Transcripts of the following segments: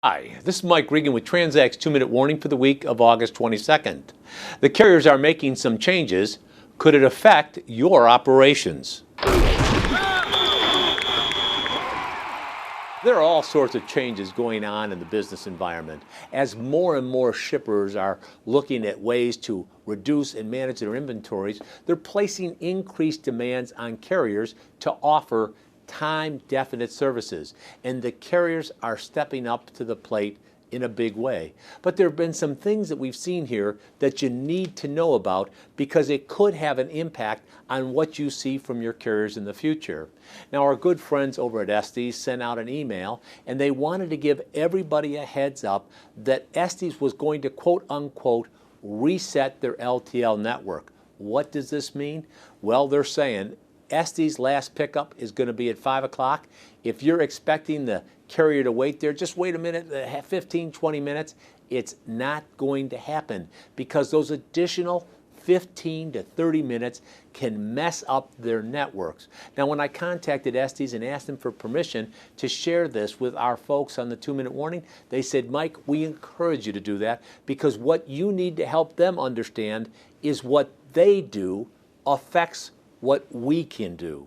Hi, this is Mike Regan with Transact's 2-Minute Warning for the week of August 22nd. The carriers are making some changes. Could it affect your operations? There are all sorts of changes going on in the business environment as more and more shippers are looking at ways to reduce and manage their inventories. They're placing increased demands on carriers to offer time-definite services, and the carriers are stepping up to the plate in a big way. But there have been some things that we've seen here that you need to know about because it could have an impact on what you see from your carriers in the future. Now, our good friends over at Estes sent out an email, and they wanted to give everybody a heads up that Estes was going to quote-unquote reset their LTL network. What does this mean? Well, they're saying Estes' last pickup is going to be at 5 o'clock. If you're expecting the carrier to wait there, just wait a minute, 15, 20 minutes. It's not going to happen because those additional 15 to 30 minutes can mess up their networks. Now, when I contacted Estes and asked them for permission to share this with our folks on the 2-Minute Warning, they said, Mike, we encourage you to do that because what you need to help them understand is what they do affects what we can do.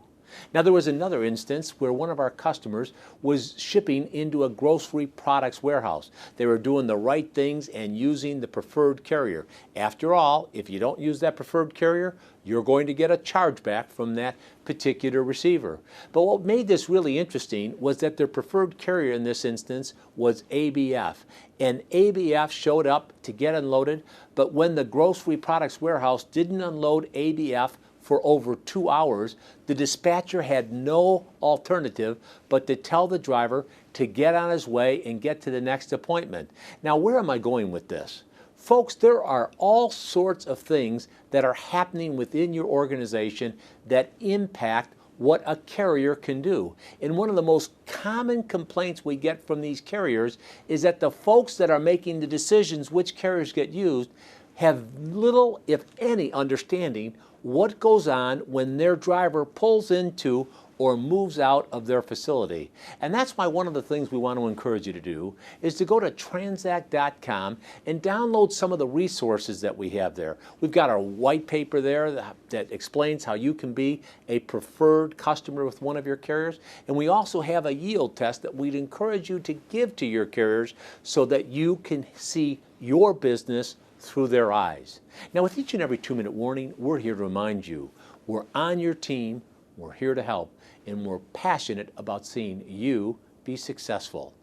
Now, there was another instance where one of our customers was shipping into a grocery products warehouse. They were doing the right things and using the preferred carrier. After all, if you don't use that preferred carrier, you're going to get a chargeback from that particular receiver. But what made this really interesting was that their preferred carrier in this instance was ABF. And ABF showed up to get unloaded, but when the grocery products warehouse didn't unload ABF for over 2 hours, the dispatcher had no alternative but to tell the driver to get on his way and get to the next appointment. Now, where am I going with this? Folks, there are all sorts of things that are happening within your organization that impact what a carrier can do. And one of the most common complaints we get from these carriers is that the folks that are making the decisions which carriers get used have little, if any, understanding what goes on when their driver pulls into or moves out of their facility. And that's why one of the things we want to encourage you to do is to go to transact.com and download some of the resources that we have there. We've got our white paper there that explains how you can be a preferred customer with one of your carriers. And we also have a yield test that we'd encourage you to give to your carriers so that you can see your business through their eyes. Now, with each and every 2-Minute Warning, we're here to remind you we're on your team, we're here to help, and we're passionate about seeing you be successful.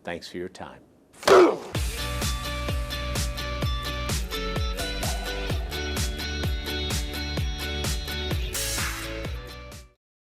Thanks for your time.